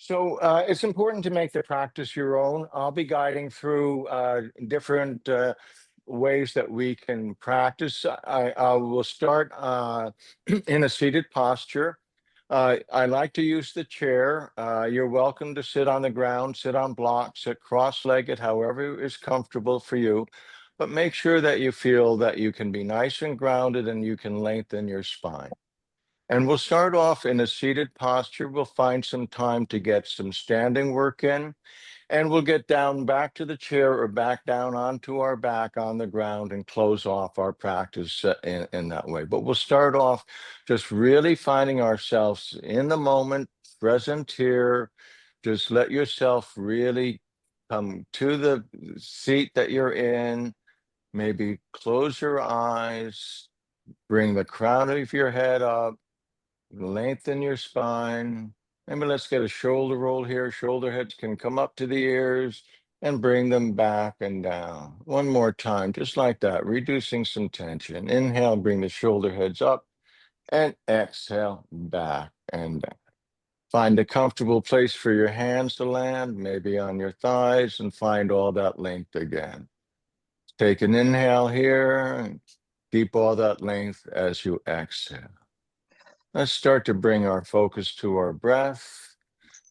So it's important to make the practice your own. I'll be guiding through different ways that we can practice. I will start in a seated posture. I like to use the chair. You're welcome to sit on the ground, sit on blocks, sit cross-legged, however is comfortable for you. But make sure that you feel that you can be nice and grounded and you can lengthen your spine. And we'll start off in a seated posture. We'll find some time to get some standing work in, and we'll get down back to the chair or back down onto our back on the ground and close off our practice in that way. But we'll start off just really finding ourselves in the moment, present here. Just let yourself really come to the seat that you're in. Maybe close your eyes, bring the crown of your head up. Lengthen your spine. Maybe let's get a shoulder roll here. Shoulder heads can come up to the ears and bring them back and down. One more time, just like that, reducing some tension. Inhale, bring the shoulder heads up, and exhale, back and down. Find a comfortable place for your hands to land, maybe on your thighs, and find all that length again. Take an inhale here and keep all that length as you exhale. Let's start to bring our focus to our breath.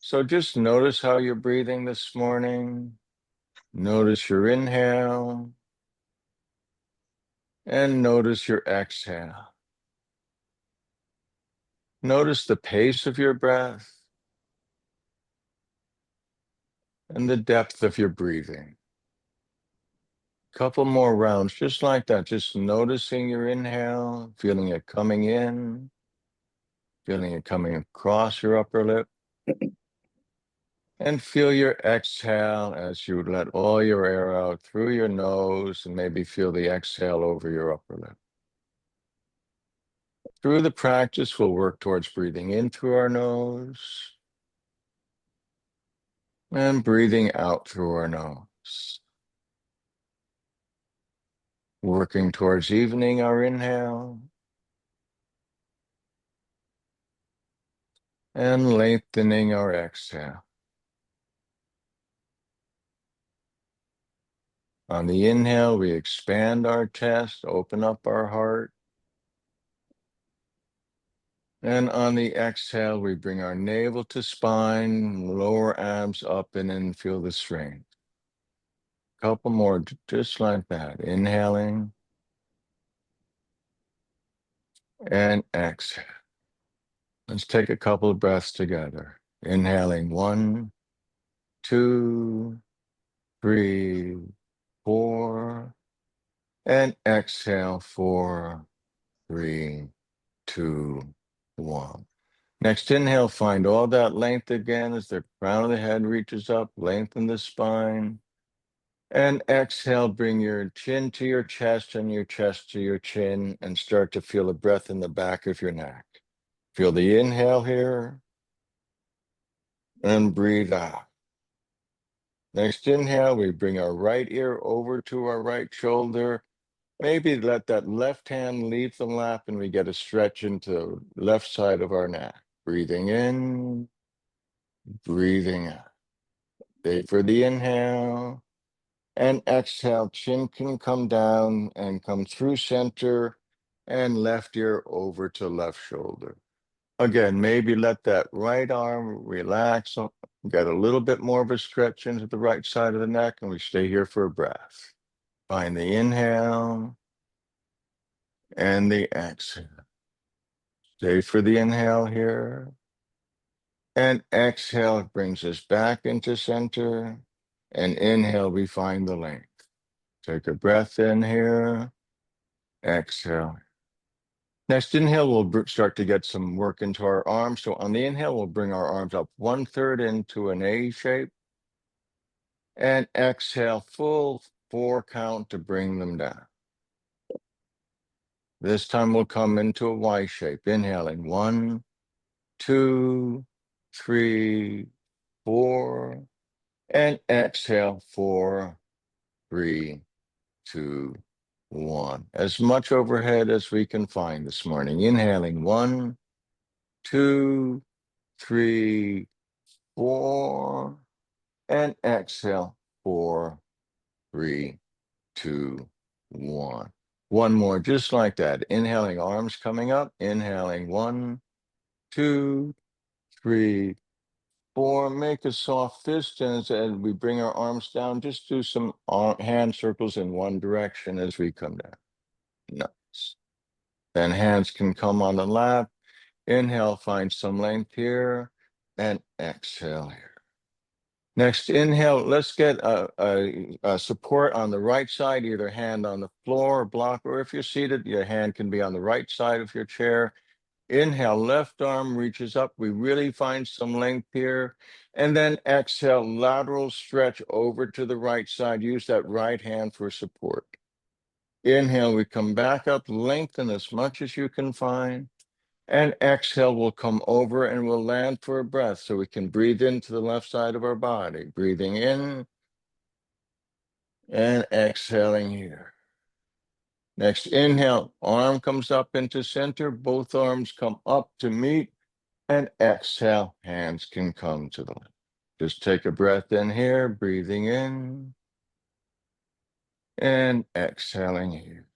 So just notice how you're breathing this morning. Notice your inhale and notice your exhale. Notice the pace of your breath and the depth of your breathing. Couple more rounds, just like that. Just noticing your inhale, feeling it coming in, feeling it coming across your upper lip. And feel your exhale as you let all your air out through your nose, and maybe feel the exhale over your upper lip. Through the practice, we'll work towards breathing in through our nose and breathing out through our nose. Working towards evening our inhale and lengthening our exhale. On the inhale, we expand our chest, open up our heart. And on the exhale, we bring our navel to spine, lower abs up and in, feel the strength. Couple more, just like that. Inhaling and exhale. Let's take a couple of breaths together. Inhaling 1, 2, 3, 4. And exhale 4, 3, 2, 1. Next inhale, find all that length again as the crown of the head reaches up, lengthen the spine. And exhale, bring your chin to your chest and your chest to your chin and start to feel the breath in the back of your neck. Feel the inhale here and breathe out. Next inhale, we bring our right ear over to our right shoulder. Maybe let that left hand leave the lap and we get a stretch into the left side of our neck. Breathing in, breathing out. Stay for the inhale. And exhale, chin can come down and come through center and left ear over to left shoulder. Again, maybe let that right arm relax, get a little bit more of a stretch into the right side of the neck, and we stay here for a breath. Find the inhale and the exhale. Stay for the inhale here. And exhale brings us back into center. And inhale, we find the length. Take a breath in here. Exhale. Next inhale, we'll start to get some work into our arms. So on the inhale, we'll bring our arms up 1/3 into an A shape. And exhale, full 4 count to bring them down. This time we'll come into a Y shape. Inhaling 1, 2, 3, 4. And exhale 4, 3, 2, 1. As much overhead as we can find this morning. Inhaling 1, 2, 3, 4, and exhale, 4, 3, 2, 1. One more, just like that. Inhaling, arms coming up. Inhaling, 1, 2, 3, 4. Make a soft fist, and as we bring our arms down, just do some hand circles in one direction as we come down. Nice. Then hands can come on the lap. Inhale, find some length here, and exhale here. Next, inhale, let's get a support on the right side, either hand on the floor or block, or if you're seated, your hand can be on the right side of your chair. Inhale, left arm reaches up. We really find some length here. And then exhale, lateral stretch over to the right side. Use that right hand for support. Inhale, we come back up, lengthen as much as you can find. And exhale, we'll come over and we'll land for a breath so we can breathe into the left side of our body. Breathing in and exhaling here. Next, inhale, arm comes up into center. Both arms come up to meet. And exhale, hands can come to the left. Just take a breath in here, breathing in and exhaling here.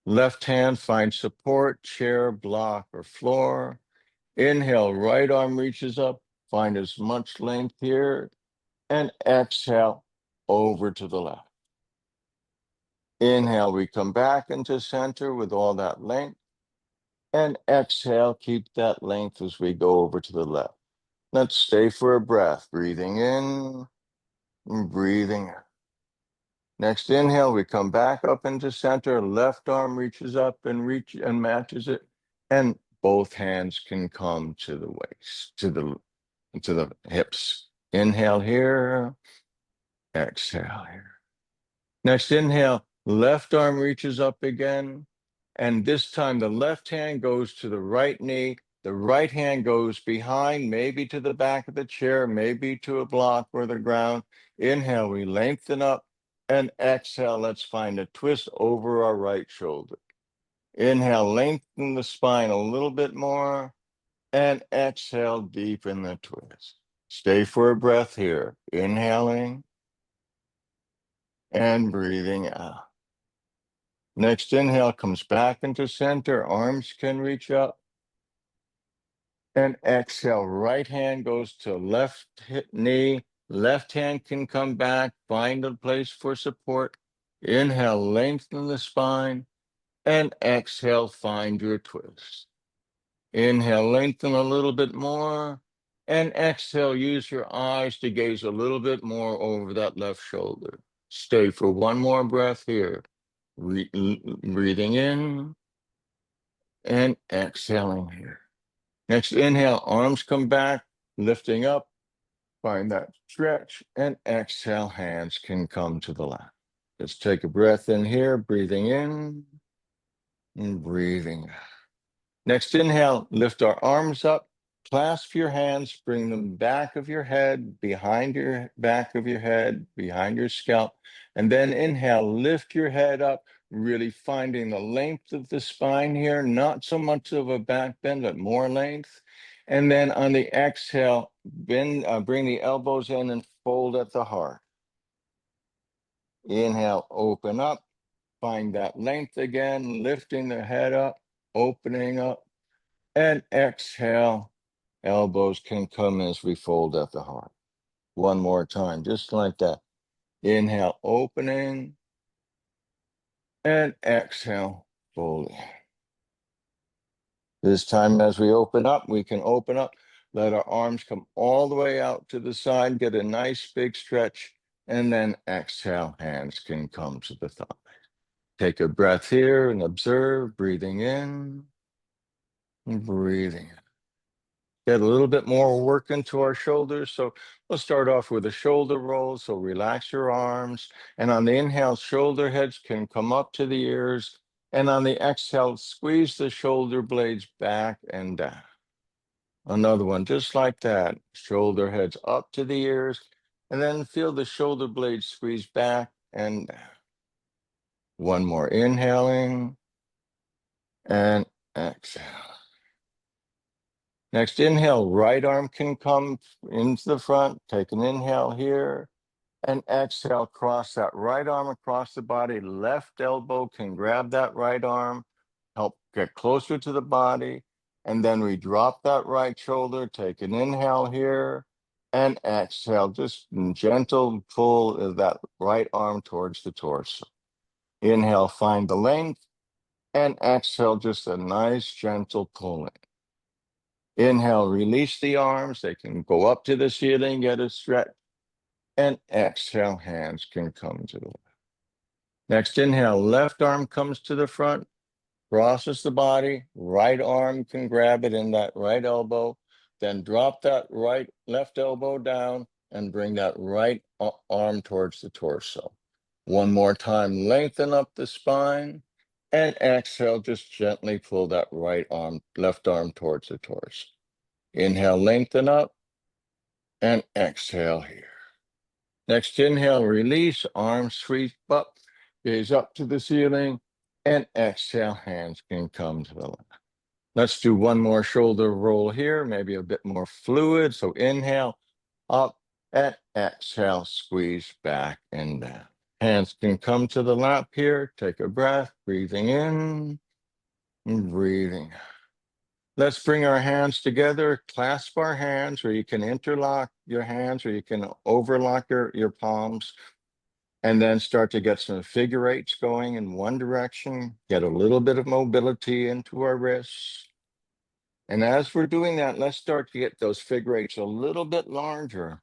Left hand finds support, chair, block, or floor. Inhale, right arm reaches up, find as much length here, and exhale over to the left. Inhale, we come back into center with all that length, and exhale, keep that length as we go over to the left. Let's stay for a breath, breathing in and breathing out. Next inhale, we come back up into center, left arm reaches up and matches it, and both hands can come to the waist, to the hips. Inhale here, exhale here. Next inhale, left arm reaches up again, and this time the left hand goes to the right knee, the right hand goes behind, maybe to the back of the chair, maybe to a block or the ground. Inhale, we lengthen up, and exhale, let's find a twist over our right shoulder. Inhale, lengthen the spine a little bit more, and exhale, deepen the twist. Stay for a breath here, inhaling and breathing out. Next inhale comes back into center, arms can reach up. And exhale, right hand goes to left knee, left hand can come back, find a place for support. Inhale, lengthen the spine, and exhale, find your twist. Inhale, lengthen a little bit more, and exhale, use your eyes to gaze a little bit more over that left shoulder. Stay for one more breath here. Breathing in and exhaling here. Next inhale, arms come back, lifting up, find that stretch, and exhale, hands can come to the left. Just take a breath in here, breathing in and breathing out. Next inhale, lift our arms up, clasp your hands, bring them back of your head, behind your back of your head, behind your scalp. And then inhale, lift your head up, really finding the length of the spine here, not so much of a back bend, but more length. And then on the exhale, bend, bring the elbows in and fold at the heart. Inhale, open up, find that length again, lifting the head up, opening up. And exhale, elbows can come as we fold at the heart. One more time, just like that. Inhale, opening, and exhale, folding. This time as we open up, we can open up, let our arms come all the way out to the side, get a nice big stretch, and then exhale, hands can come to the thighs. Take a breath here and observe, breathing in and breathing out. Get a little bit more work into our shoulders. So we'll start off with a shoulder roll. So relax your arms. And on the inhale, shoulder heads can come up to the ears. And on the exhale, squeeze the shoulder blades back and down. Another one, just like that. Shoulder heads up to the ears. And then feel the shoulder blades squeeze back and down. One more, inhaling and exhale. Next inhale, right arm can come into the front. Take an inhale here. And exhale, cross that right arm across the body. Left elbow can grab that right arm, help get closer to the body. And then we drop that right shoulder, take an inhale here, and exhale. Just gentle pull of that right arm towards the torso. Inhale, find the length, and exhale, just a nice gentle pulling. Inhale, release the arms. They can go up to the ceiling, get a stretch. And exhale, hands can come to the left. Next inhale, left arm comes to the front, crosses the body, right arm can grab it in that right elbow, then drop that left elbow down and bring that right arm towards the torso. One more time, lengthen up the spine, and exhale, just gently pull that left arm towards the torso. Inhale, lengthen up, and exhale here. Next inhale, release, arms sweep up, gaze up to the ceiling, and exhale, hands can come to the left. Let's do one more shoulder roll here, maybe a bit more fluid. So inhale, up, and exhale, squeeze back and down. Hands can come to the lap here. Take a breath, breathing in and breathing out. Let's bring our hands together, clasp our hands, or you can interlock your hands, or you can overlock your palms, and then start to get some figure eights going in one direction, get a little bit of mobility into our wrists. And as we're doing that, let's start to get those figure eights a little bit larger.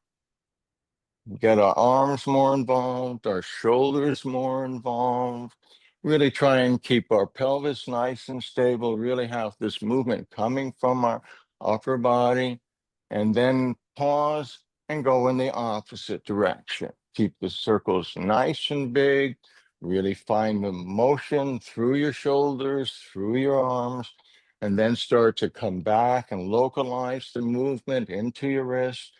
Get our arms more involved, our shoulders more involved. Really try and keep our pelvis nice and stable, really have this movement coming from our upper body, and then pause and go in the opposite direction. Keep the circles nice and big, really find the motion through your shoulders, through your arms, and then start to come back and localize the movement into your wrist.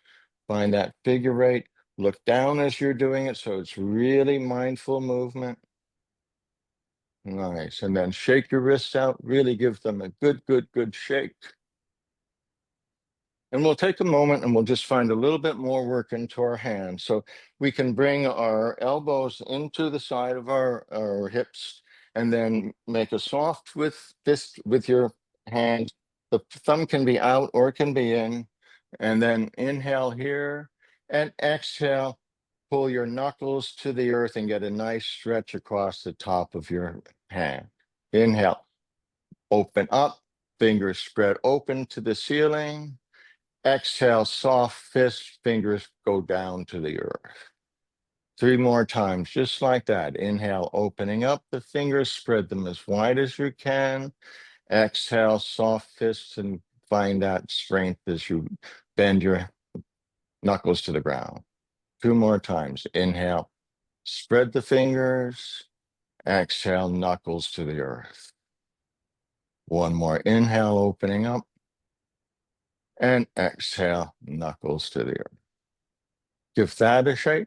Find that figure eight. Look down as you're doing it, so it's really mindful movement. Nice. And then shake your wrists out. Really give them a good shake. And we'll take a moment and we'll just find a little bit more work into our hands. So we can bring our elbows into the side of our hips and then make a soft fist with your hand. The thumb can be out or it can be in. And then inhale here and exhale. Pull your knuckles to the earth and get a nice stretch across the top of your hand. Inhale, open up, fingers spread open to the ceiling. Exhale, soft fist, fingers go down to the earth. 3 more times, just like that. Inhale, opening up the fingers, spread them as wide as you can. Exhale, soft fists, and find that strength as you bend your knuckles to the ground. 2 more times. Inhale, spread the fingers. Exhale, knuckles to the earth. 1 more. Inhale, opening up. And exhale, knuckles to the earth. Give that a shake.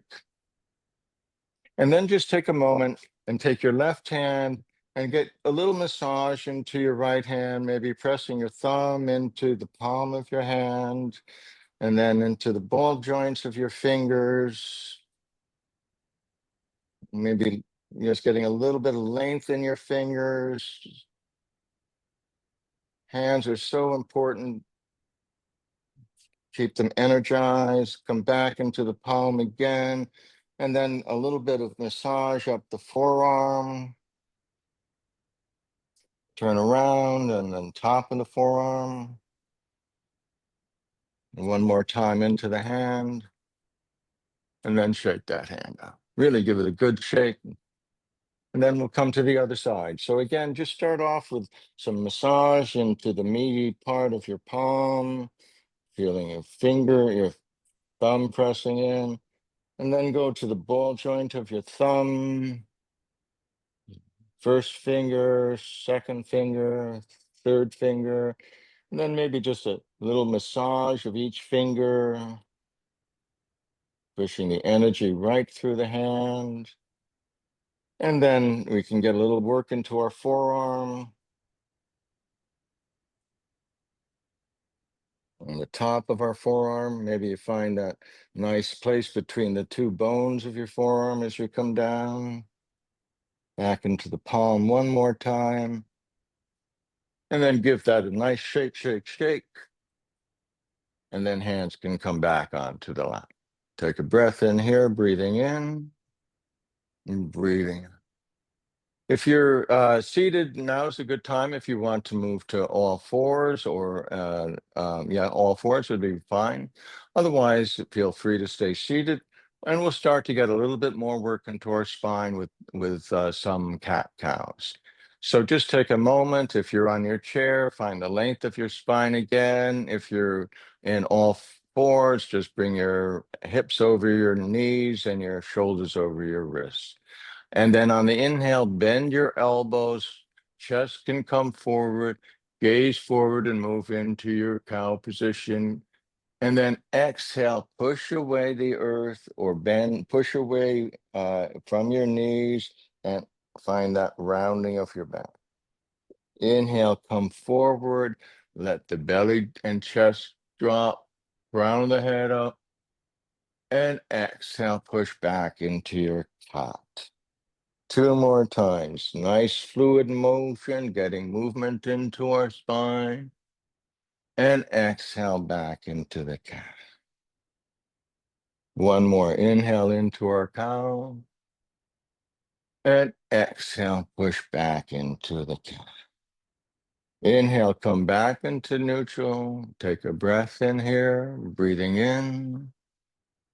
And then just take a moment and take your left hand and get a little massage into your right hand, maybe pressing your thumb into the palm of your hand and then into the ball joints of your fingers. Maybe just getting a little bit of length in your fingers. Hands are so important. Keep them energized, come back into the palm again, and then a little bit of massage up the forearm. Turn around and then top of the forearm. And 1 more time into the hand, and then shake that hand out. Really give it a good shake. And then we'll come to the other side. So again, just start off with some massage into the meaty part of your palm, feeling your thumb pressing in, and then go to the ball joint of your thumb, first finger, second finger, third finger, and then maybe just a little massage of each finger, pushing the energy right through the hand. And then we can get a little work into our forearm. on the top of our forearm. Maybe you find that nice place between the two bones of your forearm as you come down. Back into the palm one more time. And then give that a nice shake, shake, shake. And then hands can come back onto the lap. Take a breath in here, breathing in and breathing. If you're seated, now's a good time. If you want to move to all fours or, all fours would be fine. Otherwise, feel free to stay seated. And we'll start to get a little bit more work into our spine with some cat cows. So just take a moment. If you're on your chair, find the length of your spine again. If you're in all fours, just bring your hips over your knees and your shoulders over your wrists. And then on the inhale, bend your elbows, chest can come forward, gaze forward and move into your cow position. And then exhale, push away the earth or bend, push away from your knees and find that rounding of your back. Inhale, come forward, let the belly and chest drop, round the head up, and exhale, push back into your cat. Two more times. Nice fluid motion, getting movement into our spine. And exhale back into the cat. One more. Inhale into our cow. And exhale, push back into the cat. Inhale, come back into neutral. Take a breath in here, breathing in,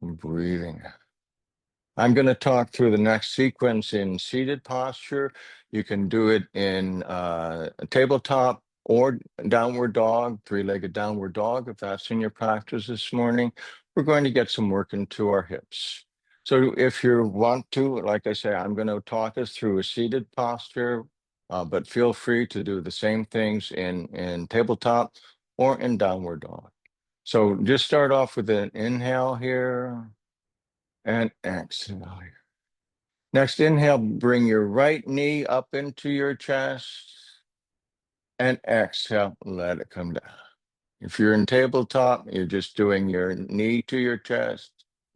breathing out. I'm going to talk through the next sequence in seated posture. You can do it in a tabletop or downward dog, three-legged downward dog, if that's in your practice this morning. We're going to get some work into our hips. So if you want to, like I say, I'm going to talk us through a seated posture, but feel free to do the same things in tabletop or in downward dog. So just start off with an inhale here. And exhale. Next, inhale, bring your right knee up into your chest. And exhale, let it come down. If you're in tabletop, you're just doing your knee to your chest.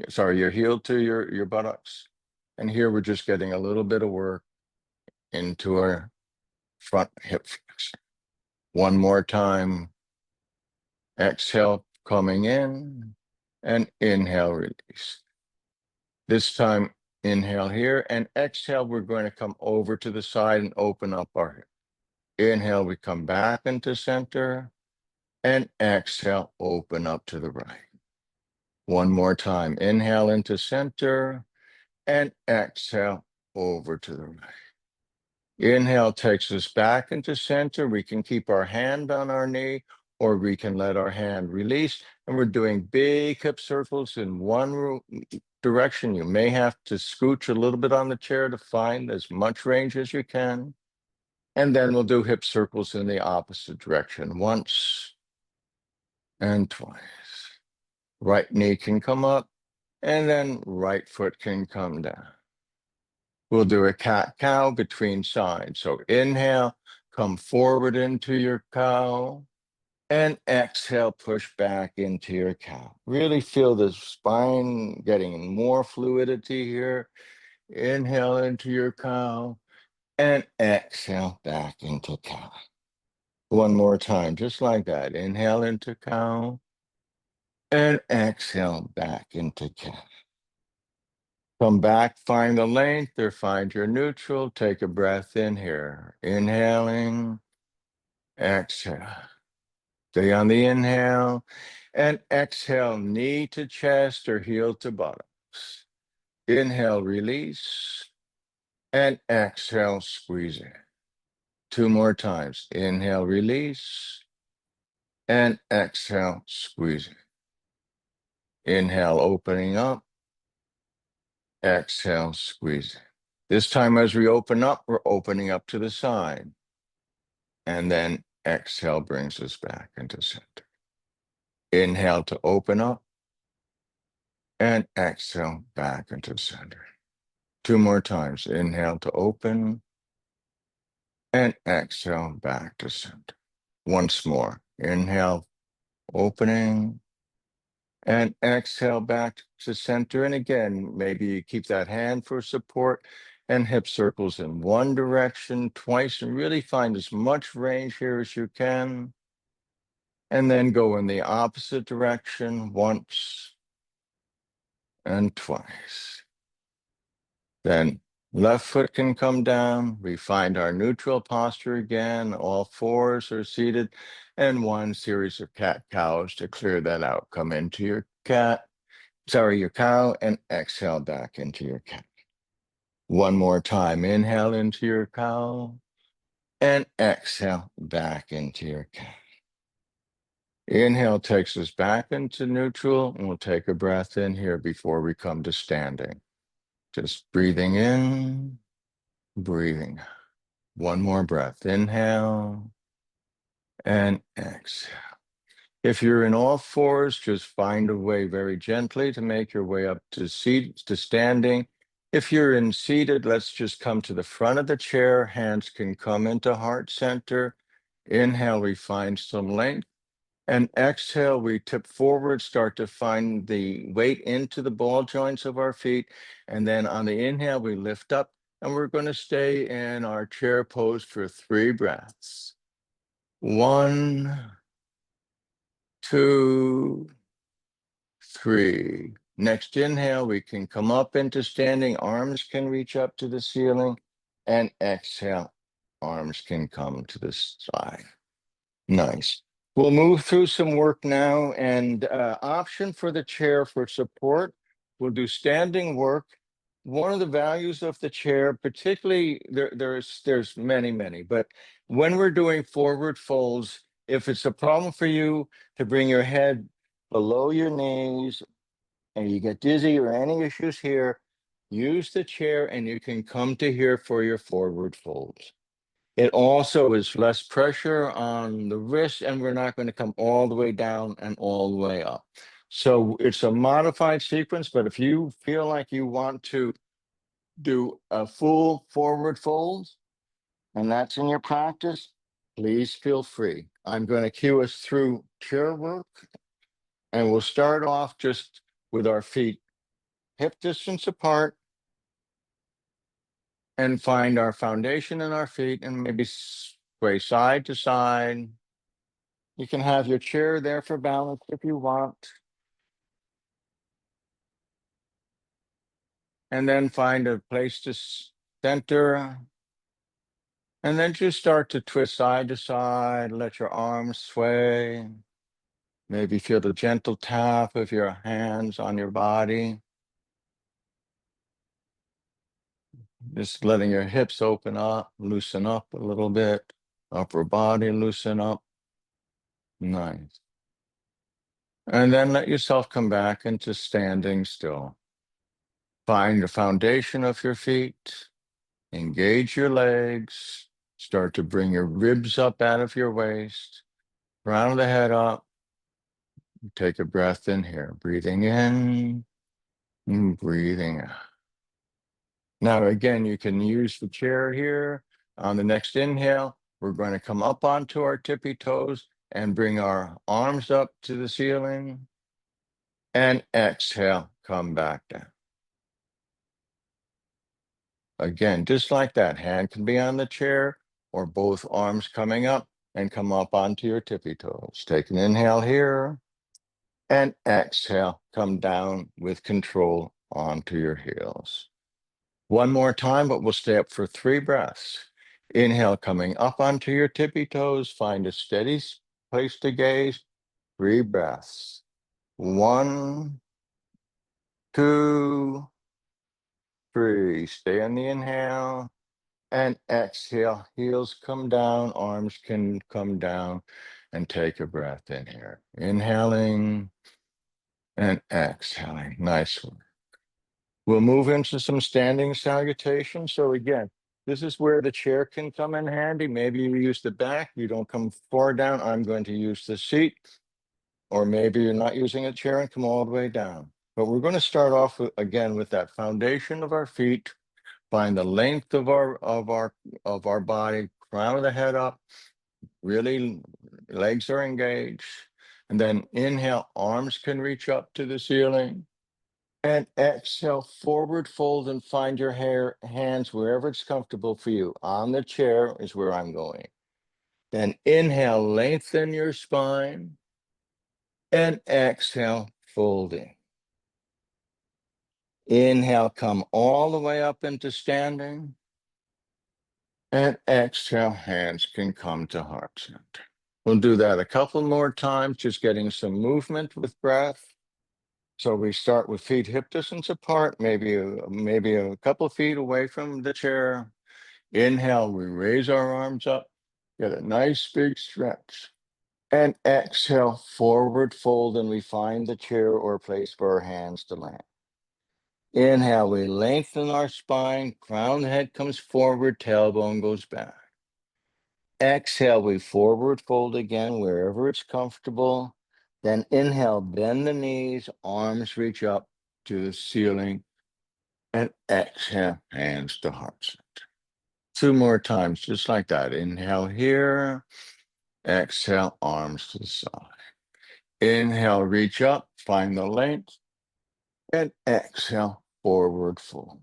Sorry, your heel to your buttocks. And here we're just getting a little bit of work into our front hip flexion. One more time. Exhale, coming in. And inhale, release. This time, inhale here and exhale, we're going to come over to the side and open up our hip. Inhale, we come back into center and exhale, open up to the right. One more time, inhale into center and exhale over to the right. Inhale takes us back into center. We can keep our hand on our knee or we can let our hand release. And we're doing big hip circles in one direction. You may have to scooch a little bit on the chair to find as much range as you can. And then we'll do hip circles in the opposite direction once and twice. Right knee can come up and then right foot can come down. We'll do a cat-cow between sides. So inhale, come forward into your cow. And exhale, push back into your cow. Really feel the spine getting more fluidity here. Inhale into your cow. And exhale back into cow. One more time, just like that. Inhale into cow. And exhale back into cow. Come back, find the length or find your neutral. Take a breath in here. Inhaling, exhale. Stay on the inhale and exhale, knee to chest or heel to buttocks. Inhale, release and exhale, squeeze it. Two more times. Inhale, release and exhale, squeeze it. Inhale, opening up. Exhale, squeeze it. This time as we open up, we're opening up to the side. And then exhale brings us back into center. Inhale to open up. And exhale back into center. Two more times. Inhale to open. And exhale back to center. Once more. Inhale opening, and exhale back to center. And again, maybe you keep that hand for support and hip circles in one direction twice, and really find as much range here as you can. And then go in the opposite direction once and twice. Then left foot can come down. We find our neutral posture again. All fours are seated, and one series of cat cows to clear that out. Come into your your cow, and exhale back into your cat. One more time. Inhale into your cow and exhale back into your cat. Inhale takes us back into neutral, and we'll take a breath in here before we come to standing. Just breathing in, breathing out. One more breath. Inhale and exhale. If you're in all fours, just find a way very gently to make your way up to standing. If you're in seated, let's just come to the front of the chair. Hands can come into heart center. Inhale, we find some length. And exhale, we tip forward, start to find the weight into the ball joints of our feet. And then on the inhale, we lift up, and we're going to stay in our chair pose for 3 breaths. 1, 2, 3. Next inhale, we can come up into standing. Arms can reach up to the ceiling. And exhale, arms can come to the side. Nice. We'll move through some work now, and option for the chair for support. We'll do standing work. One of the values of the chair, particularly there's many, but when we're doing forward folds, if it's a problem for you to bring your head below your knees and you get dizzy or any issues here, use the chair and you can come to here for your forward folds. It also is less pressure on the wrist, and we're not going to come all the way down and all the way up. So it's a modified sequence, but if you feel like you want to do a full forward fold, and that's in your practice, please feel free. I'm going to cue us through chair work, and we'll start off just with our feet hip distance apart, and find our foundation in our feet, and maybe sway side to side. You can have your chair there for balance if you want. And then find a place to center. And then just start to twist side to side, let your arms sway. Maybe feel the gentle tap of your hands on your body. Just letting your hips open up, loosen up a little bit. Upper body loosen up. Nice. And then let yourself come back into standing still. Find the foundation of your feet. Engage your legs. Start to bring your ribs up out of your waist. Crown of the head up. Take a breath in here. Breathing in and breathing out. Now, again, you can use the chair here. On the next inhale, we're going to come up onto our tippy toes and bring our arms up to the ceiling. And exhale, come back down. Again, just like that, hand can be on the chair or both arms coming up and come up onto your tippy toes. Take an inhale here and exhale, come down with control onto your heels. One more time, but we'll stay up for 3 breaths. Inhale, coming up onto your tippy toes. Find a steady place to gaze. 3 breaths. 1, 2, 3. Stay on the inhale. And exhale, heels come down, arms can come down, and take a breath in here. Inhaling and exhaling. Nice one. We'll move into some standing salutation. So again, this is where the chair can come in handy. Maybe you use the back, you don't come far down. I'm going to use the seat, or maybe you're not using a chair and come all the way down. But we're going to start off again with that foundation of our feet. Find the length of our body, crown of the head up. Really, legs are engaged. And then inhale, arms can reach up to the ceiling. And exhale, forward fold and find your hands wherever it's comfortable for you. On the chair is where I'm going. Then inhale, lengthen your spine. And exhale, folding. Inhale, come all the way up into standing. And exhale, hands can come to heart center. We'll do that a couple more times, just getting some movement with breath. So we start with feet hip distance apart, maybe a couple of feet away from the chair. Inhale, we raise our arms up, get a nice big stretch. And exhale, forward fold, and we find the chair or place for our hands to land. Inhale, we lengthen our spine, crown head comes forward, tailbone goes back. Exhale, we forward fold again wherever it's comfortable. Then inhale, bend the knees, arms reach up to the ceiling. And exhale, hands to heart center. 2 more times, just like that. Inhale here. Exhale, arms to the side. Inhale, reach up, find the length. And exhale, forward fold.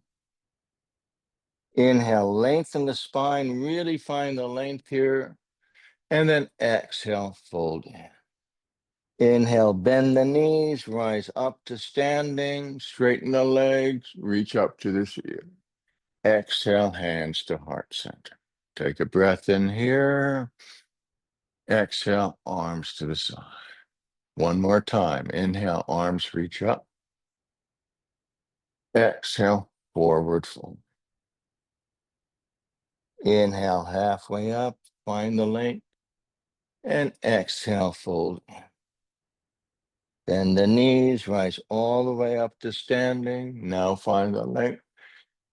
Inhale, lengthen the spine, really find the length here. And then exhale, fold in. Inhale, bend the knees, rise up to standing, straighten the legs, reach up to the ceiling. Exhale, hands to heart center. Take a breath in here. Exhale, arms to the side. One more time. Inhale, arms reach up. Exhale, forward fold. Inhale, halfway up, find the length. And exhale, fold. Bend the knees, rise all the way up to standing. Now find the length.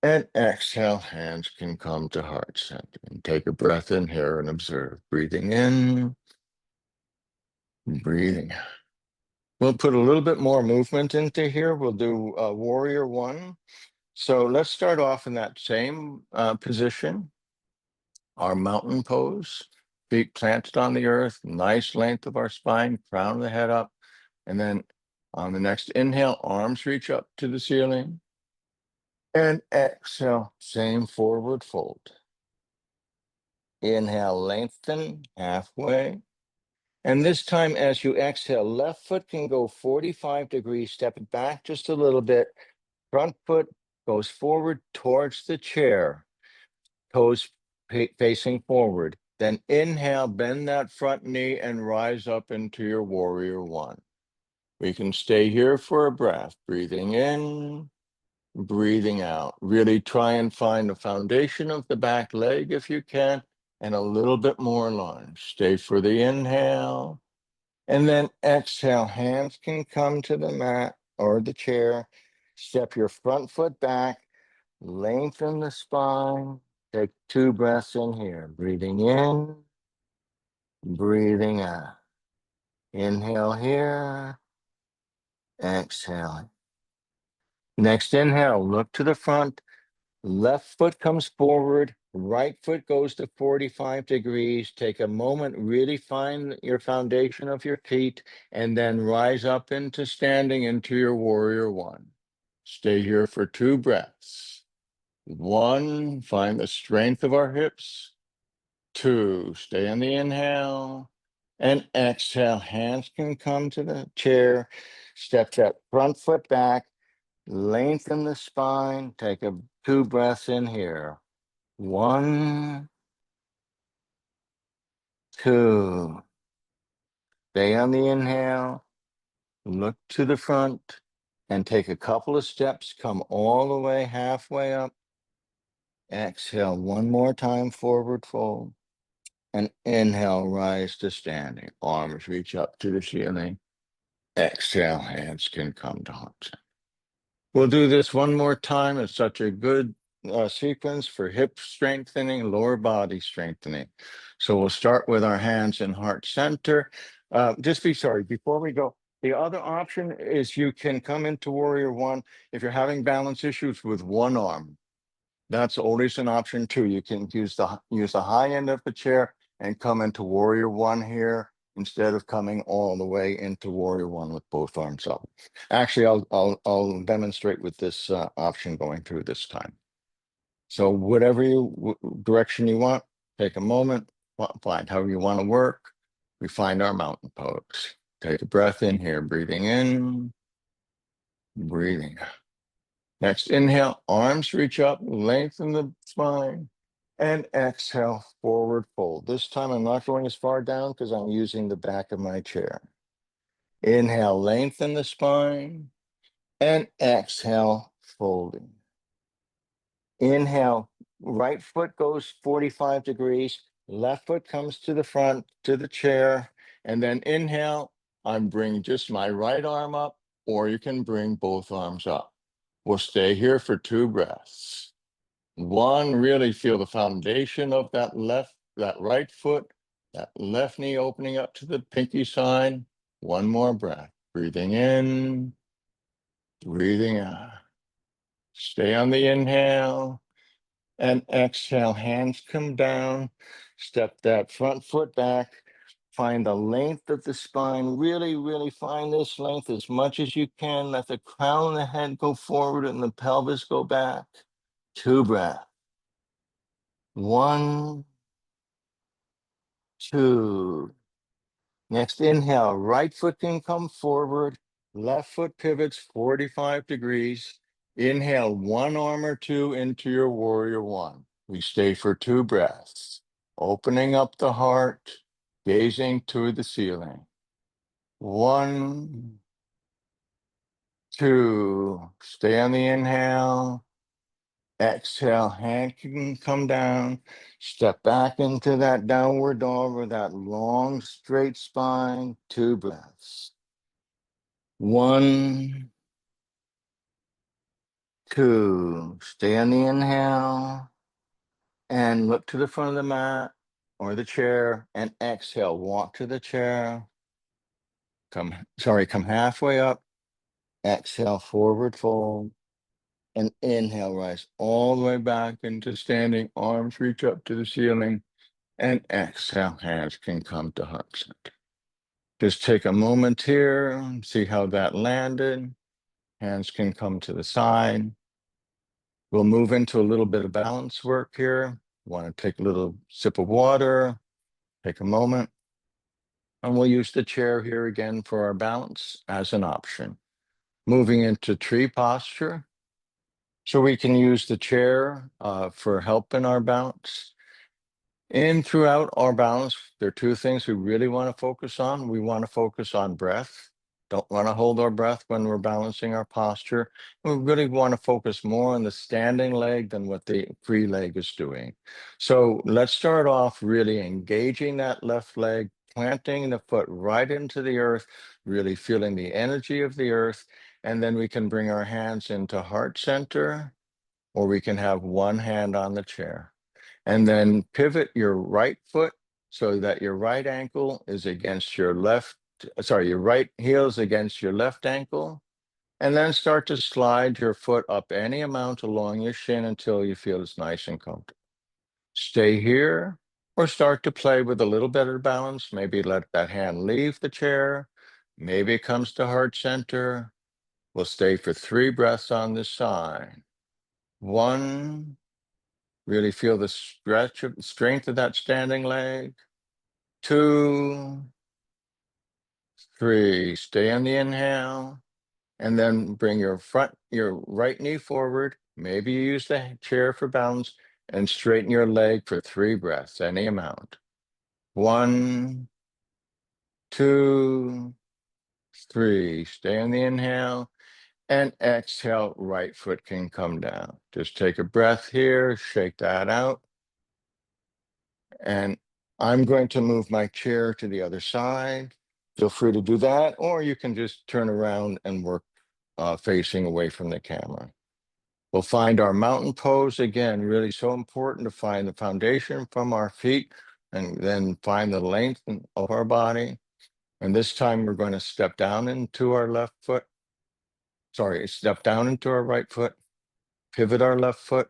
And exhale, hands can come to heart center. And take a breath in here and observe. Breathing in, breathing out. We'll put a little bit more movement into here. We'll do warrior one. So let's start off in that same position. Our mountain pose, feet planted on the earth, nice length of our spine, crown of the head up. And then on the next inhale, arms reach up to the ceiling. And exhale, same forward fold. Inhale, lengthen halfway. And this time, as you exhale, left foot can go 45 degrees, step it back just a little bit. Front foot goes forward towards the chair, toes facing forward. Then inhale, bend that front knee and rise up into your warrior one. We can stay here for a breath, breathing in, breathing out. Really try and find the foundation of the back leg if you can, and a little bit more lunge. Stay for the inhale. And then exhale, hands can come to the mat or the chair. Step your front foot back, lengthen the spine. Take 2 breaths in here. Breathing in, breathing out. Inhale here, exhale. Next inhale, look to the front. Left foot comes forward, right foot goes to 45 degrees. Take a moment, really find your foundation of your feet, and then rise up into standing into your warrior one. Stay here for 2 breaths. 1, find the strength of our hips. 2, stay on the inhale. And exhale, hands can come to the chair. Step that front foot back. Lengthen the spine. Take 2 breaths in here. 1, 2. Stay on the inhale. Look to the front and take a couple of steps. Come all the way halfway up. Exhale 1 more time, forward fold. And inhale, rise to standing. Arms reach up to the ceiling. Exhale, hands can come to heart center. We'll do this 1 more time. It's such a good sequence for hip strengthening, lower body strengthening. So we'll start with our hands in heart center. Before we go, the other option is you can come into warrior one if you're having balance issues with 1 arm. That's always an option too. You can use the high end of the chair and come into warrior one here instead of coming all the way into warrior one with both arms up. Actually, I'll demonstrate with this option going through this time. So whatever direction you want, take a moment, find how you want to work. We find our mountain pose. Take a breath in here, breathing in, breathing out. Next, inhale, arms reach up, lengthen the spine, and exhale, forward fold. This time I'm not going as far down because I'm using the back of my chair. Inhale, lengthen the spine, and exhale, folding. Inhale, right foot goes 45 degrees, left foot comes to the front, to the chair, and then inhale, I'm bringing just my right arm up, or you can bring both arms up. We'll stay here for 2 breaths. 1, really feel the foundation of that right foot, that left knee opening up to the pinky sign. 1 more breath, breathing in, breathing out. Stay on the inhale and exhale, hands come down, step that front foot back, find the length of the spine, really find this length as much as you can. Let the crown of the head go forward and the pelvis go back. 2 breaths. 1, 2. Next inhale, right foot can come forward, left foot pivots 45 degrees. Inhale 1 arm or 2 into your warrior one. We stay for 2 breaths, opening up the heart, gazing to the ceiling. 1, 2, stay on the inhale. Exhale, hand can come down, step back into that downward dog with that long, straight spine. 2 breaths. 1, 2, stay on the inhale and look to the front of the mat or the chair and exhale, walk to the chair. Come halfway up, exhale, forward fold. And inhale, rise all the way back into standing, arms reach up to the ceiling, and exhale, hands can come to heart center. Just take a moment here, see how that landed. Hands can come to the side. We'll move into a little bit of balance work here. Want to take a little sip of water, take a moment. And we'll use the chair here again for our balance as an option. Moving into tree posture. So we can use the chair for help in our balance. And throughout our balance, there are 2 things we really want to focus on. We want to focus on breath. Don't want to hold our breath when we're balancing our posture. We really want to focus more on the standing leg than what the free leg is doing. So let's start off really engaging that left leg, planting the foot right into the earth, really feeling the energy of the earth. And then we can bring our hands into heart center, or we can have one hand on the chair. And then pivot your right foot so that your right ankle is against your your right heel is against your left ankle. And then start to slide your foot up any amount along your shin until you feel it's nice and comfortable. Stay here or start to play with a little better balance. Maybe let that hand leave the chair. Maybe it comes to heart center. We'll stay for 3 breaths on this side. 1, really feel the strength of that standing leg. 2, 3, stay on the inhale, and then bring your right knee forward. Maybe you use the chair for balance and straighten your leg for 3 breaths, any amount. 1, 2, 3, stay on the inhale and exhale, right foot can come down. Just take a breath here, shake that out. And I'm going to move my chair to the other side. Feel free to do that, or you can just turn around and work facing away from the camera. We'll find our mountain pose. Again, really so important to find the foundation from our feet and then find the length of our body. And this time we're going to step down into our left foot. Step down into our right foot, pivot our left foot,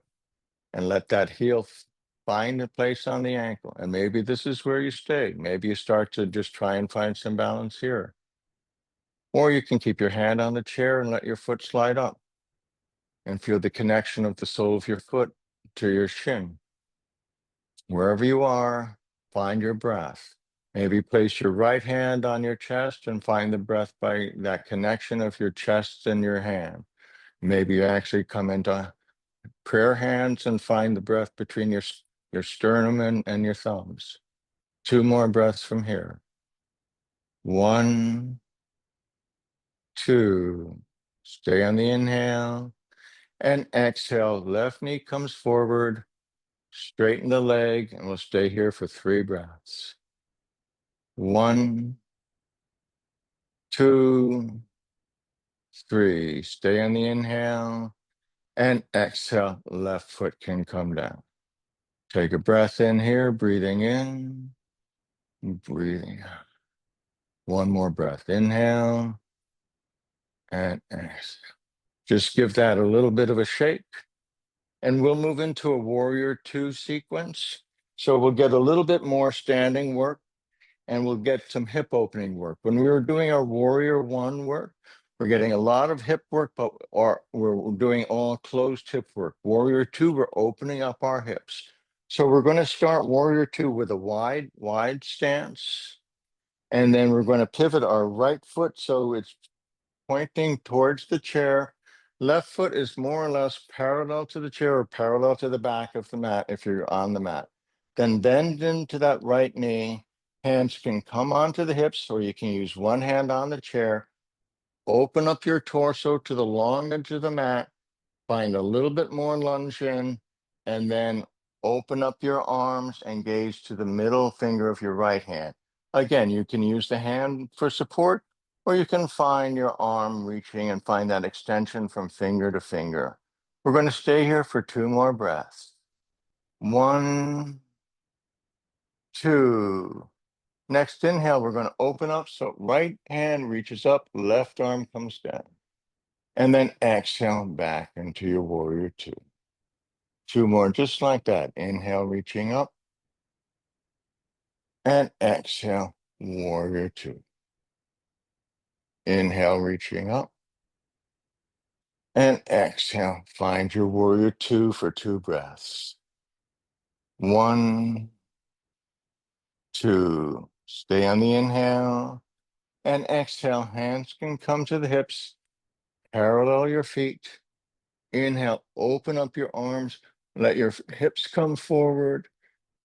and let that heel find a place on the ankle. And maybe this is where you stay. Maybe you start to just try and find some balance here. Or you can keep your hand on the chair and let your foot slide up and feel the connection of the sole of your foot to your shin. Wherever you are, find your breath. Maybe place your right hand on your chest and find the breath by that connection of your chest and your hand. Maybe you actually come into prayer hands and find the breath between your sternum and your thumbs. 2 more breaths from here. 1, 2. Stay on the inhale and exhale. Left knee comes forward. Straighten the leg, and we'll stay here for 3 breaths. 1, 2, 3. Stay on the inhale and exhale. Left foot can come down. Take a breath in here, breathing in, breathing out. 1 more breath. Inhale and exhale. Just give that a little bit of a shake, and we'll move into a warrior 2 sequence. So we'll get a little bit more standing work, and we'll get some hip opening work. When we were doing our warrior 1 work, we're getting a lot of hip work, but we're doing all closed hip work. Warrior 2, we're opening up our hips. So we're going to start warrior 2 with a wide stance. And then we're going to pivot our right foot so it's pointing towards the chair. Left foot is more or less parallel to the chair or parallel to the back of the mat if you're on the mat. Then bend into that right knee. Hands can come onto the hips, or you can use one hand on the chair. Open up your torso to the long edge of the mat. Find a little bit more lunge in, and then open up your arms and gaze to the middle finger of your right hand. Again, you can use the hand for support, or you can find your arm reaching and find that extension from finger to finger. We're going to stay here for 2 more breaths. 1, 2. Next inhale, we're going to open up. So right hand reaches up, left arm comes down. And then exhale back into your warrior 2. 2 more, just like that. Inhale, reaching up. And exhale, warrior 2. Inhale, reaching up. And exhale, find your warrior 2 for 2 breaths. 1, 2. Stay on the inhale. And exhale, hands can come to the hips. Parallel your feet. Inhale, open up your arms. Let your hips come forward.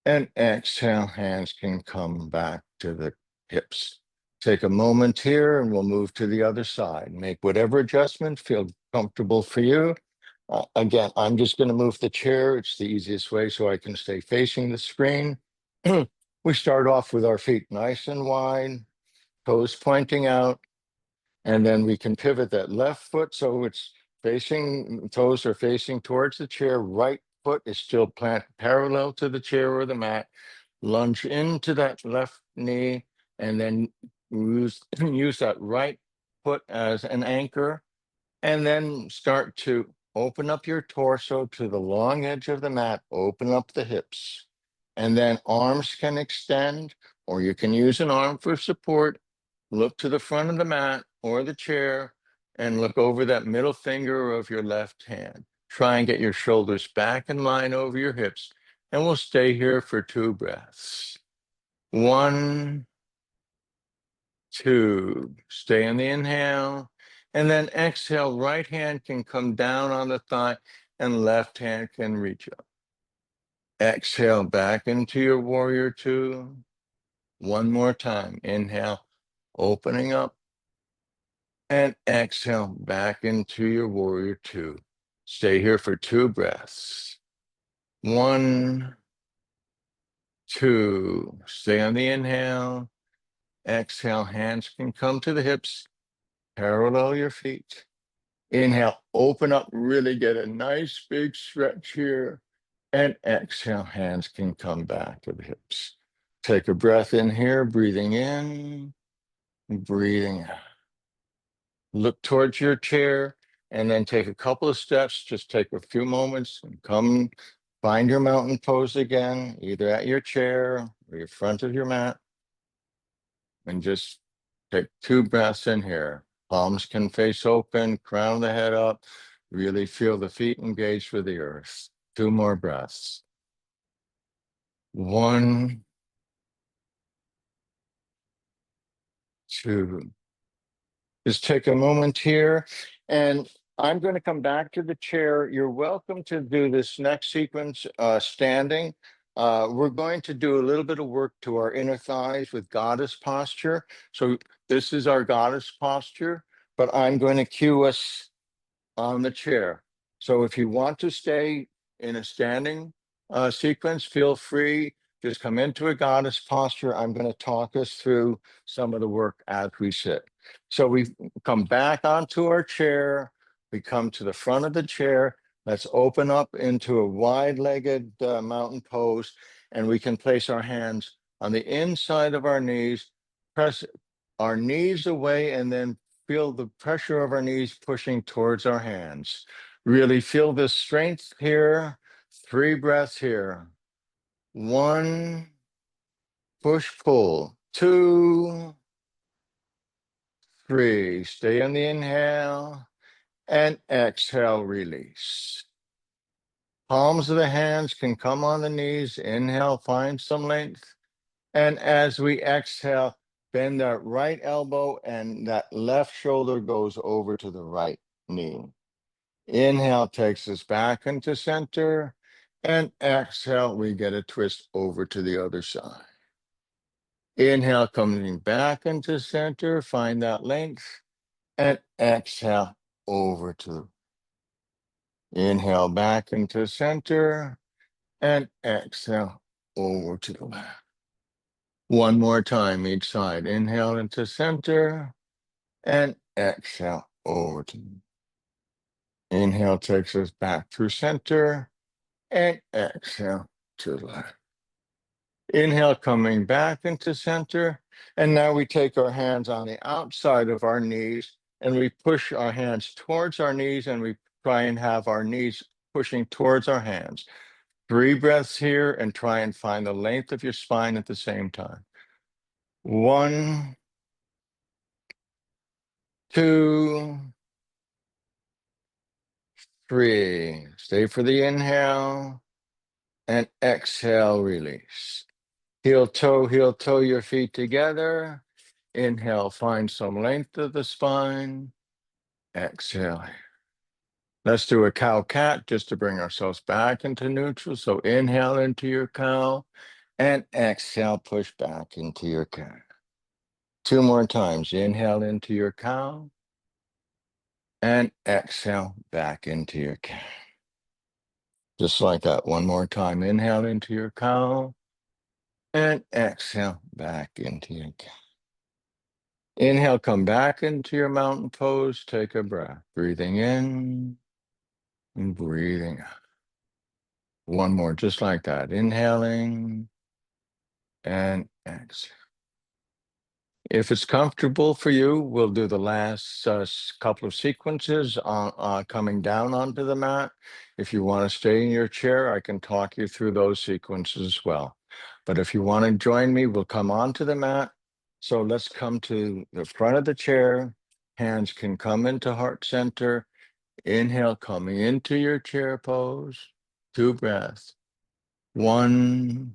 And exhale, hands can come back to the hips. Take a moment here and we'll move to the other side. Make whatever adjustment feel comfortable for you. Again, I'm just going to move the chair. It's the easiest way so I can stay facing the screen. We start off with our feet nice and wide, toes pointing out, and then we can pivot that left foot so it's facing, toes are facing towards the chair. Right foot is still planted parallel to the chair or the mat. Lunge into that left knee and then use that right foot as an anchor, and then start to open up your torso to the long edge of the mat. Open up the hips, and then arms can extend, or you can use an arm for support. Look to the front of the mat or the chair and look over that middle finger of your left hand. Try and get your shoulders back in line over your hips, and we'll stay here for 2 breaths. 1, 2. Stay on the inhale, and then exhale. Right hand can come down on the thigh and left hand can reach up. Exhale back into your warrior 2. 1 more time. Inhale, opening up, and exhale back into your warrior 2. Stay here for 2 breaths. 1, 2. Stay on the inhale. Exhale, hands can come to the hips. Parallel your feet. Inhale, open up, really get a nice big stretch here. And exhale, hands can come back to the hips. Take a breath in here, breathing in, breathing out. Look towards your chair and then take a couple of steps. Just take a few moments and come Find your mountain pose again, either at your chair or your front of your mat. And just take 2 breaths in here. Palms can face open, crown of the head up. Really feel the feet engaged with the earth. 2 more breaths. 1, 2. Just take a moment here, and I'm going to come back to the chair. You're welcome to do this next sequence standing. We're going to do a little bit of work to our inner thighs with goddess posture. So this is our goddess posture, but I'm going to cue us on the chair. So if you want to stay in a standing sequence, feel free. Just come into a goddess posture. I'm going to talk us through some of the work as we sit. So we come back onto our chair. We come to the front of the chair. Let's open up into a wide-legged mountain pose, and we can place our hands on the inside of our knees, press our knees away, and then feel the pressure of our knees pushing towards our hands. Really feel the strength here. 3 breaths here. 1, push, pull. 2, 3. Stay on the inhale and exhale, release. Palms of the hands can come on the knees. Inhale, find some length. And as we exhale, bend that right elbow and that left shoulder goes over to the right knee. Inhale takes us back into center, and exhale, we get a twist over to the other side. Inhale, coming back into center, find that length, and exhale over to. Inhale back into center, and exhale over to the left. One more time each side. Inhale into center, and exhale over to. Inhale takes us back through center, and exhale to the left. Inhale, coming back into center. And now we take our hands on the outside of our knees and we push our hands towards our knees, and we try and have our knees pushing towards our hands. 3 breaths here, and try and find the length of your spine at the same time. 1, 2, 3. Stay for the inhale and exhale, release. Heel toe, your feet together. Inhale, find some length of the spine. Exhale. Let's do a cow-cat just to bring ourselves back into neutral. So inhale into your cow and exhale, push back into your cat. 2 more times. Inhale into your cow and exhale back into your cat. Just like that. 1 more time. Inhale into your cow and exhale back into your cat. Inhale, come back into your mountain pose. Take a breath. Breathing in and breathing out. 1 more, just like that. Inhaling and exhale. If it's comfortable for you, we'll do the last couple of sequences coming down onto the mat. If you want to stay in your chair, I can talk you through those sequences as well. But if you want to join me, we'll come onto the mat. So let's come to the front of the chair. Hands can come into heart center. Inhale, coming into your chair pose. 2 breaths. 1,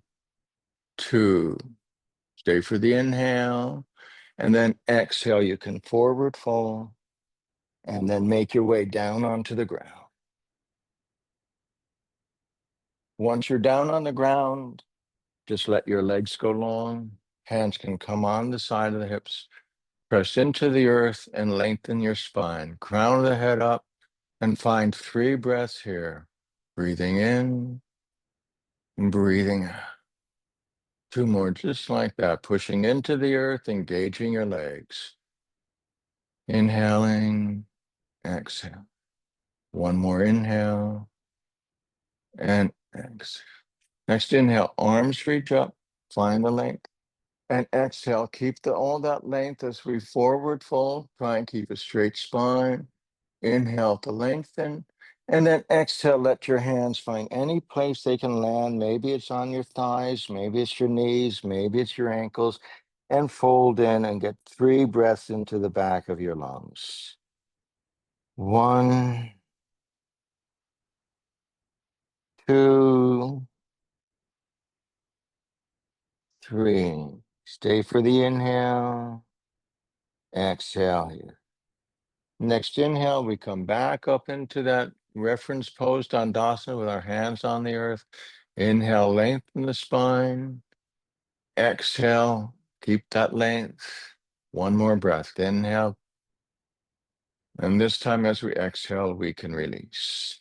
2. Stay for the inhale. And then exhale, you can forward fold and then make your way down onto the ground. Once you're down on the ground, just let your legs go long. Hands can come on the side of the hips. Press into the earth and lengthen your spine. Crown of the head up and find 3 breaths here. Breathing in and breathing out. 2 more, just like that. Pushing into the earth, engaging your legs. Inhaling, exhale. 1 more inhale and exhale. Next inhale, arms reach up, find the length. And exhale, keep all that length as we forward fold. Try and keep a straight spine. Inhale to lengthen. And then exhale, let your hands find any place they can land. Maybe it's on your thighs, maybe it's your knees, maybe it's your ankles, and fold in and get 3 breaths into the back of your lungs. 1, 2, 3. Stay for the inhale. Exhale here. Next inhale, we come back up into that reference pose, Dandasana, with our hands on the earth. Inhale, lengthen the spine. Exhale, keep that length. One more breath. Inhale. And this time, as we exhale, we can release.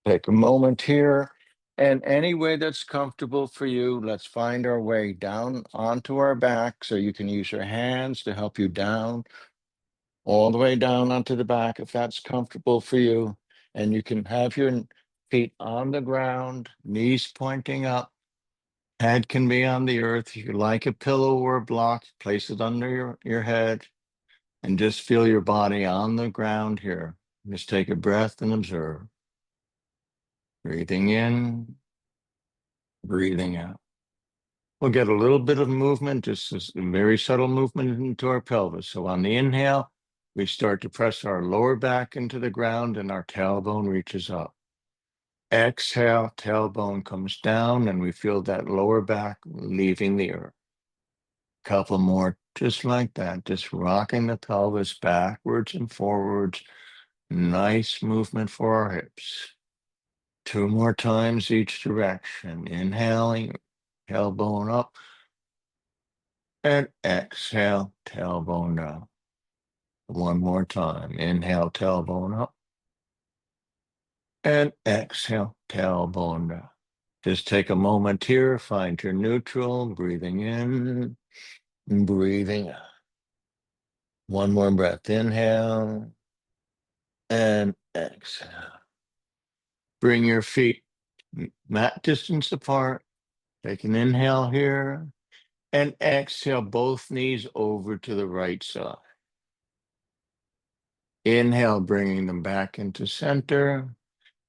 Take a moment here. And any way that's comfortable for you, let's find our way down onto our back. So you can use your hands to help you down, all the way down onto the back if that's comfortable for you. And you can have your feet on the ground, knees pointing up. Head can be on the earth. If you like a pillow or a block, place it under your head and just feel your body on the ground here. Just take a breath and observe. Breathing in, breathing out. We'll get a little bit of movement, just a very subtle movement into our pelvis. So on the inhale, we start to press our lower back into the ground and our tailbone reaches up. Exhale, tailbone comes down and we feel that lower back leaving the earth. Couple more, just like that, just rocking the pelvis backwards and forwards. Nice movement for our hips. 2 more times each direction. Inhaling, tailbone up, and exhale, tailbone down. 1 more time. Inhale, tailbone up, and exhale, tailbone down. Just take a moment here, find your neutral, breathing in and breathing out. 1 more breath. Inhale and exhale. Bring your feet mat distance apart. Take an inhale here and exhale both knees over to the right side. Inhale, bringing them back into center,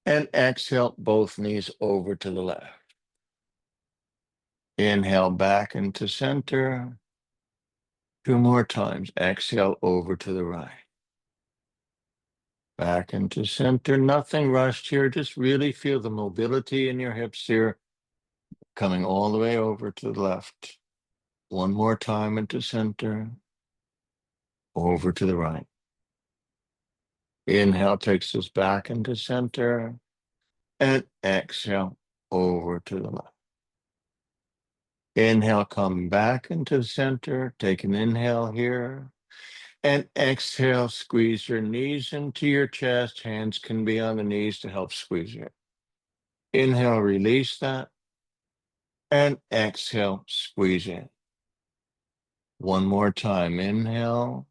and exhale both knees over to the left. Inhale back into center. 2 more times. Exhale over to the right. Back into center. Nothing rushed here. Just really feel the mobility in your hips here, coming all the way over to the left. 1 more time into center. Over to the right. Inhale takes us back into center. And exhale over to the left. Inhale, come back into center. Take an inhale here. And exhale, squeeze your knees into your chest. Hands can be on the knees to help squeeze it. Inhale, release that. And exhale, squeeze in. 1 more time. Inhale.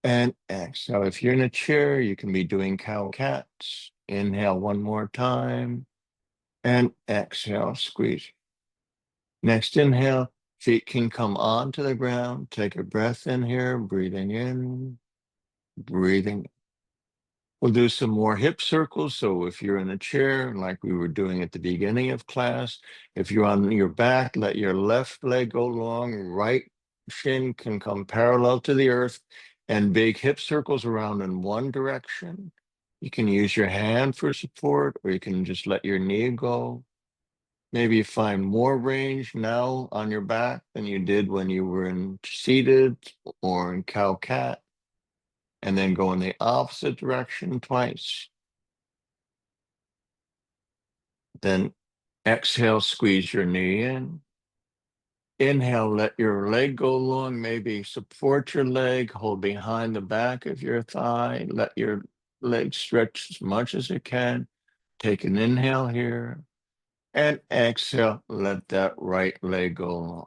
And exhale. If you're in a chair, you can be doing cow-cats. Inhale 1 more time. And exhale, squeeze. Next inhale, feet can come onto the ground. Take a breath in here, breathing in, breathing. We'll do some more hip circles. So if you're in a chair, like we were doing at the beginning of class, if you're on your back, let your left leg go long, right shin can come parallel to the earth, and big hip circles around in one direction. You can use your hand for support, or you can just let your knee go. Maybe you find more range now on your back than you did when you were in seated or in cow-cat. And then go in the opposite direction twice. Then exhale, squeeze your knee in. Inhale, let your leg go long. Maybe support your leg, hold behind the back of your thigh. Let your leg stretch as much as it can. Take an inhale here. And exhale, let that right leg go long.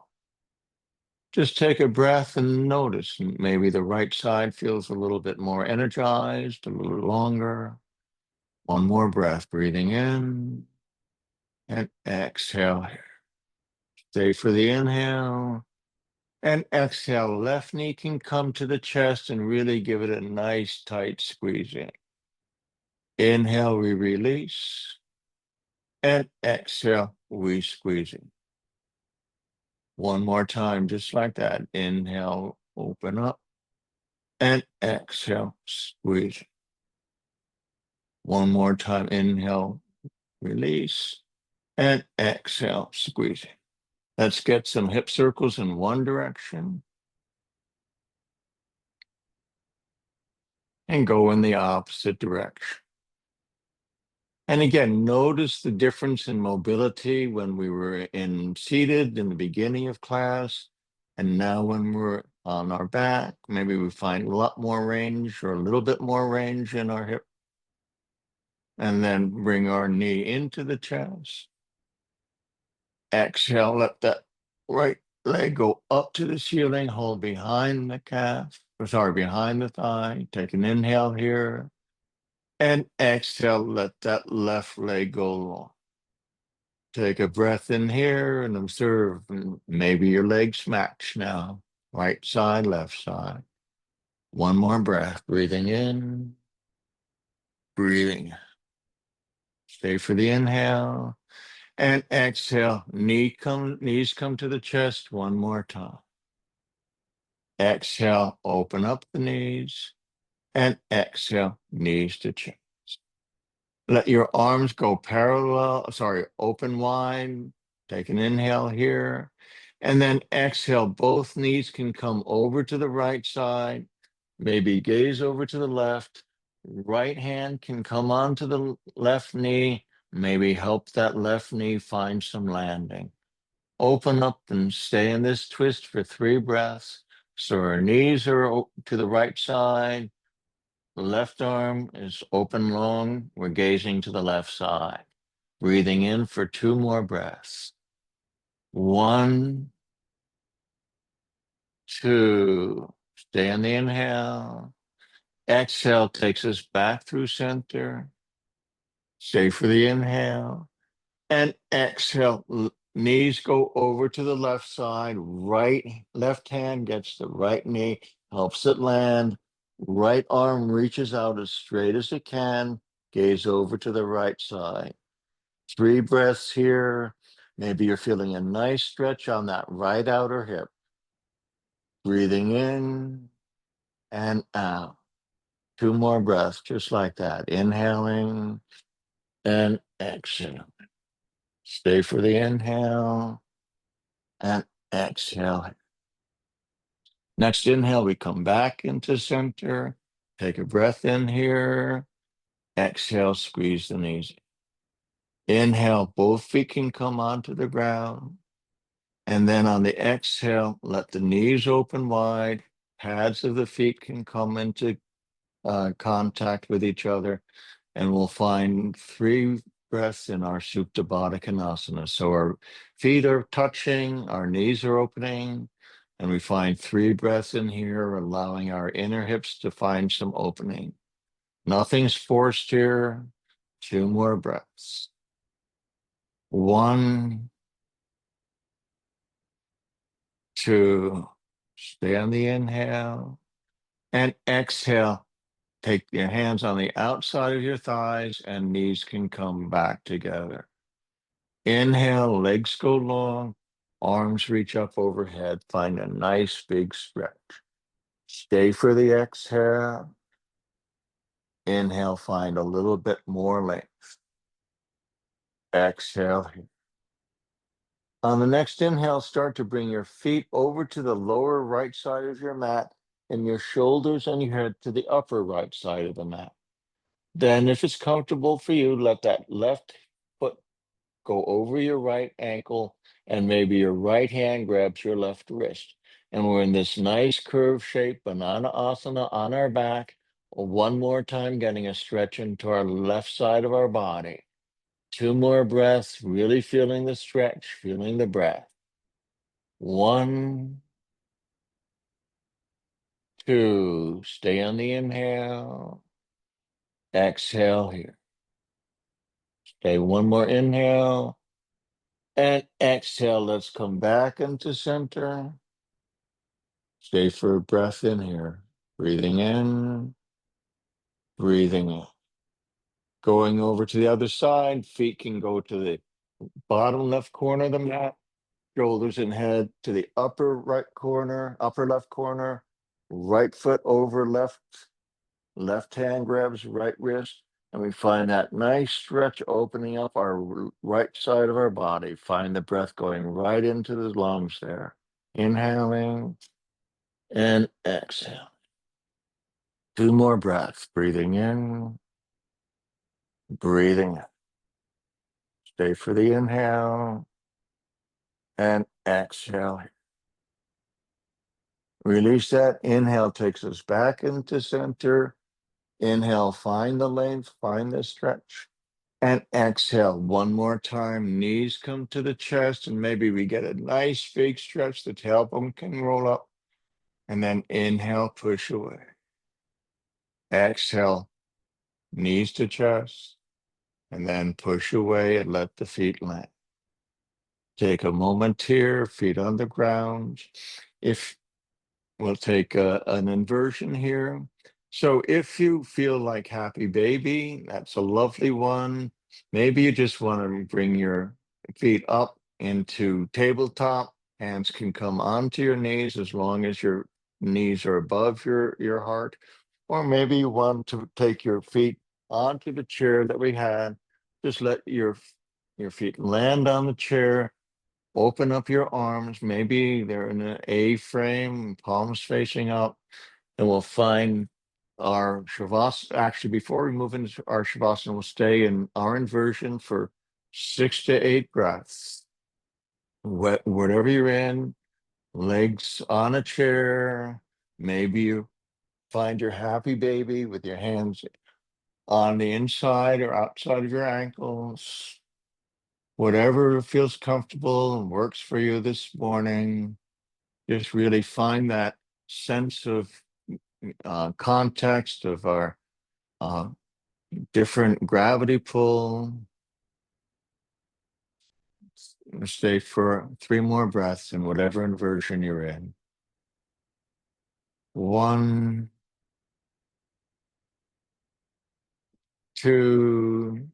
Just take a breath and notice. Maybe the right side feels a little bit more energized, a little longer. 1 more breath, breathing in and exhale here. Stay for the inhale and exhale. Left knee can come to the chest and really give it a nice tight squeeze in. Inhale, we release. And exhale, we squeezing. One more time, just like that. Inhale, open up. And exhale, squeeze. One more time. Inhale, release. And exhale, squeeze. Let's get some hip circles in one direction and go in the opposite direction. And again, notice the difference in mobility when we were seated in the beginning of class. And now when we're on our back, maybe we find a lot more range or a little bit more range in our hip. And then bring our knee into the chest. Exhale, let that right leg go up to the ceiling, hold behind the calf, or sorry, behind the thigh. Take an inhale here. And exhale, let that left leg go long. Take a breath in here and observe. Maybe your legs match now. Right side, left side. One more breath. Breathing in, breathing. Stay for the inhale. And exhale. Knees come to the chest one more time. Exhale, open up the knees. And exhale, knees to chest. Let your arms go open wide. Take an inhale here. And then exhale, both knees can come over to the right side. Maybe gaze over to the left. Right hand can come onto the left knee. Maybe help that left knee find some landing. Open up and stay in this twist for 3 breaths. So our knees are to the right side. The left arm is open long. We're gazing to the left side. Breathing in for 2 more breaths. 1, 2. Stay on the inhale. Exhale takes us back through center. Stay for the inhale. And exhale. Knees go over to the left side. Left hand gets the right knee, helps it land. Right arm reaches out as straight as it can. Gaze over to the right side. 3 breaths here. Maybe you're feeling a nice stretch on that right outer hip. Breathing in and out. 2 more breaths, just like that. Inhaling and exhaling. Stay for the inhale and exhale. Next inhale, we come back into center. Take a breath in here. Exhale, squeeze the knees. Inhale, both feet can come onto the ground. And then on the exhale, let the knees open wide. Pads of the feet can come into contact with each other. And we'll find 3 breaths in our Supta Baddha Konasana. So our feet are touching, our knees are opening, and we find 3 breaths in here, allowing our inner hips to find some opening. Nothing's forced here. 2 more breaths. 1, 2. Stay on the inhale and exhale. Take your hands on the outside of your thighs and knees can come back together. Inhale, legs go long, arms reach up overhead. Find a nice big stretch. Stay for the exhale. Inhale, find a little bit more length. Exhale. On the next inhale, start to bring your feet over to the lower right side of your mat and your shoulders and your head to the upper right side of the mat. Then, if it's comfortable for you, let that left foot go over your right ankle and maybe your right hand grabs your left wrist. And we're in this nice curved shape, banana asana on our back. One more time, getting a stretch into our left side of our body. 2 more breaths, really feeling the stretch, feeling the breath. 1, 2, stay on the inhale. Exhale here. Stay 1 more inhale. And exhale, let's come back into center. Stay for a breath in here. Breathing in, breathing in. Going over to the other side, feet can go to the bottom left corner of the mat, shoulders and head to the upper right corner, upper left corner, right foot over left hand grabs right wrist, and we find that nice stretch opening up our right side of our body. Find the breath going right into the lungs there. Inhaling and exhale. Two more breaths. Breathing in, breathing out. Stay for the inhale and exhale. Release that. Inhale takes us back into center. Inhale, find the length, find the stretch. And exhale one more time. Knees come to the chest, and maybe we get a nice big stretch. The tailbone can roll up. And then inhale, push away. Exhale, knees to chest. And then push away and let the feet land. Take a moment here, feet on the ground. If we'll take an inversion here. So if you feel like happy baby, that's a lovely one. Maybe you just want to bring your feet up into tabletop. Hands can come onto your knees as long as your knees are above your heart. Or maybe you want to take your feet onto the chair that we had. Just let your feet land on the chair. Open up your arms. Maybe they're in an A frame, palms facing up, and we'll find our Shavasana. Actually, before we move into our Shavasana, we'll stay in our inversion for 6 to 8 breaths. Whatever you're in, legs on a chair. Maybe you find your happy baby with your hands on the inside or outside of your ankles. Whatever feels comfortable and works for you this morning. Just really find that sense of context of our uh, different gravity pull. Stay for 3 more breaths in whatever inversion you're in. 1, 2,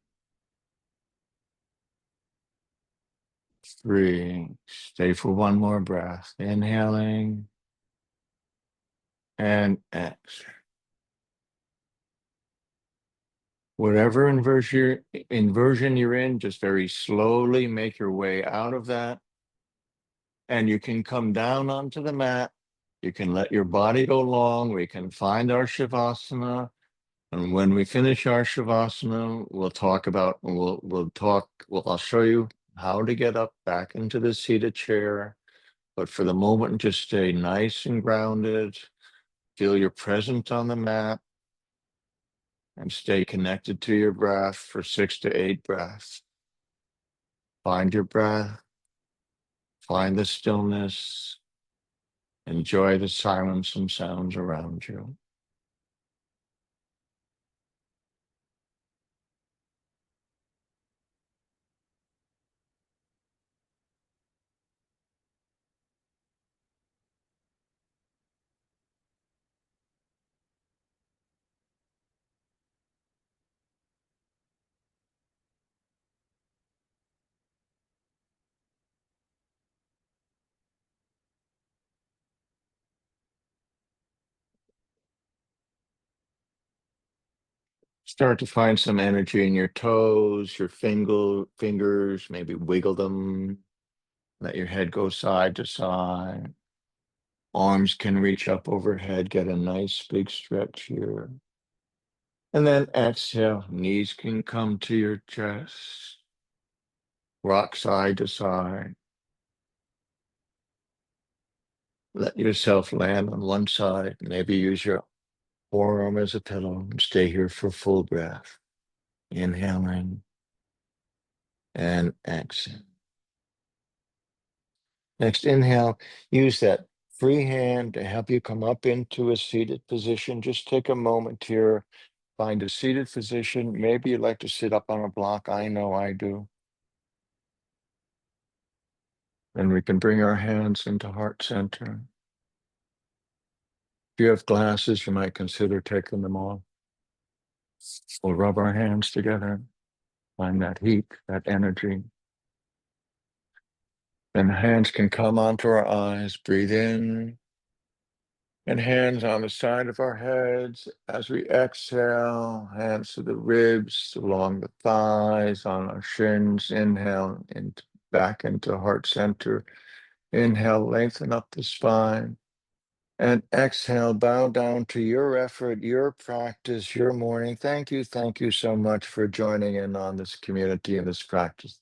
3. Stay for 1 more breath. Inhaling and exhale. Whatever inversion you're in, just very slowly make your way out of that. And you can come down onto the mat. You can let your body go long. We can find our Shavasana. And when we finish our Shavasana, I'll show you how to get up back into the seated chair. But for the moment, just stay nice and grounded. Feel your presence on the mat and stay connected to your breath for 6 to 8 breaths. Find your breath, find the stillness, enjoy the silence and sounds around you. Start to find some energy in your toes, your fingers, maybe wiggle them. Let your head go side to side. Arms can reach up overhead, get a nice big stretch here. And then exhale, knees can come to your chest. Rock side to side. Let yourself land on one side. Maybe use your forearm as a pillow and stay here for full breath. Inhaling and exhale. Next, inhale, use that free hand to help you come up into a seated position. Just take a moment here, find a seated position. Maybe you'd like to sit up on a block. I know I do. And we can bring our hands into heart center. If you have glasses, you might consider taking them off. We'll rub our hands together, find that heat, that energy. Then hands can come onto our eyes, breathe in, and hands on the side of our heads as we exhale, hands to the ribs, along the thighs, on our shins. Inhale and back into heart center. Inhale, lengthen up the spine. And exhale, bow down to your effort, your practice, your morning. Thank you. Thank you so much for joining in on this community and this practice.